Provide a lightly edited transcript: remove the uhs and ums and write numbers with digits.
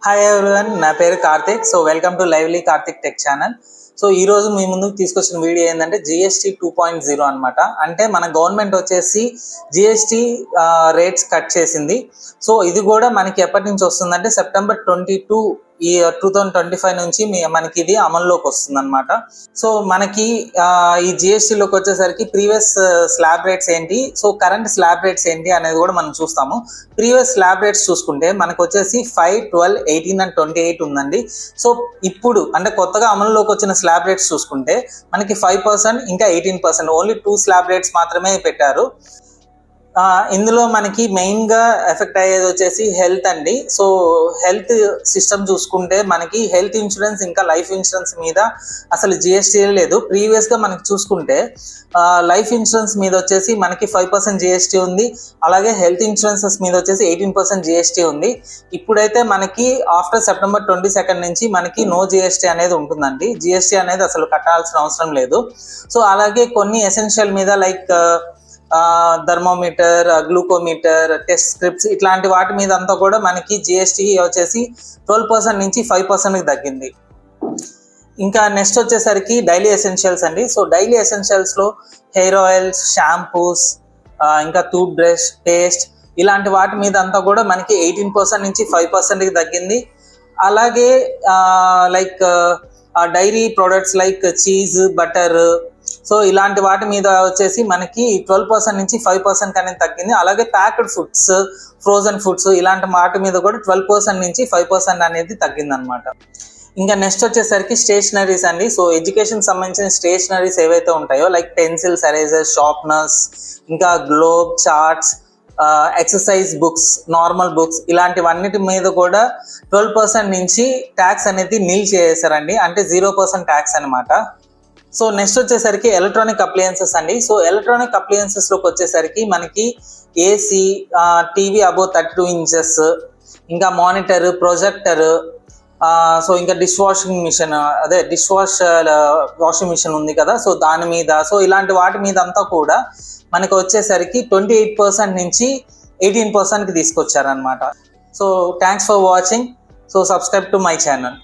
Hi everyone, నా పేరు Karthik. So welcome to lively Karthik tech channel. So ఈ రోజు మీ ముందుకు తీసుకొచ్చిన వీడియో ఏంటంటే జిఎస్టీ 2.0 అనమాట. అంటే మన గవర్నమెంట్ వచ్చేసి జిఎస్టీ రేట్స్ కట్ చేసింది. సో ఇది కూడా మనకి ఎప్పటి నుంచి వస్తుందంటే సెప్టెంబర్ 22 ఈ 2025 నుంచి మనకి ఇది అమల్లోకి వస్తుంది అనమాట. సో మనకి ఈ జిఎస్టీలోకి వచ్చేసరికి ప్రీవియస్ స్లాబ్ రేట్స్ ఏంటి, సో కరెంట్ స్లాబ్ రేట్స్ ఏంటి అనేది కూడా మనం చూస్తాము. ప్రీవియస్ స్లాబ్ రేట్స్ చూసుకుంటే మనకు వచ్చేసి 5, 12, 18 and 28 ఉందండి. సో ఇప్పుడు అంటే కొత్తగా అమల్లోకి వచ్చిన స్లాబ్ రేట్స్ చూసుకుంటే మనకి 5% ఇంకా 18%, ఓన్లీ 2 స్లాబ్ రేట్స్ మాత్రమే పెట్టారు. ఇందులో మనకి మెయిన్గా ఎఫెక్ట్ అయ్యేది వచ్చేసి హెల్త్ అండి. సో హెల్త్ సిస్టమ్ చూసుకుంటే మనకి హెల్త్ ఇన్సూరెన్స్ ఇంకా లైఫ్ ఇన్సూరెన్స్ మీద అసలు జిఎస్టీ లేదు. ప్రీవియస్గా మనకి చూసుకుంటే లైఫ్ ఇన్సూరెన్స్ మీద వచ్చేసి మనకి 5% జిఎస్టీ ఉంది, అలాగే హెల్త్ ఇన్సూరెన్సెస్ మీద వచ్చేసి 18% జిఎస్టీ ఉంది. ఇప్పుడైతే మనకి ఆఫ్టర్ సెప్టెంబర్ 22 నుంచి మనకి నో జిఎస్టీ అనేది ఉంటుందండి. జిఎస్టీ అనేది అసలు కట్టాల్సిన అవసరం లేదు. సో అలాగే కొన్ని ఎసెన్షియల్ మీద like thermometer, glucometer, test scripts ఇట్లాంటి వాటి మీద అంతా కూడా మనకి జిఎస్టీ వచ్చేసి 12% నుంచి 5%కి తగ్గింది. ఇంకా నెక్స్ట్ వచ్చేసరికి డైలీ ఎసెన్షియల్స్ అండి. సో డైలీ ఎసెన్షియల్స్లో హెయిర్ ఆయిల్స్, షాంపూస్, ఇంకా టూత్ బ్రష్, పేస్ట్ ఇలాంటి వాటి మీద అంతా కూడా మనకి 18% నుంచి 5%కి తగ్గింది. అలాగే like dairy products like cheese, butter, so ఇలాంటి వాటి మీద వచ్చేసి మనకి 12% నుంచి 5% అనేది తగ్గింది. అలాగే ప్యాక్డ్ ఫుడ్స్, ఫ్రోజన్ ఫుడ్స్ ఇలాంటి వాటి మీద కూడా 12% నుంచి 5% అనేది తగ్గింది అనమాట. ఇంకా నెక్స్ట్ వచ్చేసరికి స్టేషనరీస్ అండి. సో ఎడ్యుకేషన్ సంబంధించిన స్టేషనరీస్ ఏవైతే ఉంటాయో లైక్ పెన్సిల్స్, ఎరేజర్స్, షార్ప్నర్స్, ఇంకా globe, charts, exercise books, normal books ఇలాంటివన్నిటి మీద కూడా 12% నుంచి ట్యాక్స్ అనేది నిల్ చేసేసారండి. అంటే 0% ట్యాక్స్ అనమాట. సో నెక్స్ట్ వచ్చేసరికి ఎలక్ట్రానిక్ అప్లయన్సెస్ అండి. సో ఎలక్ట్రానిక్ అప్లయన్సెస్లోకి వచ్చేసరికి మనకి ఏసీ, టీవీ అబోవ్ 32 inches, ఇంకా మానిటర్, ప్రొజెక్టర్, సో ఇంకా డిష్ వాషింగ్ మిషన్, అదే డిష్ వాషింగ్ మిషన్ ఉంది కదా, సో దాని మీద, సో ఇలాంటి వాటి మీద అంతా కూడా మనకు వచ్చేసరికి 28% నుంచి 18%కి తీసుకొచ్చారనమాట. So thanks for watching. So subscribe to my channel.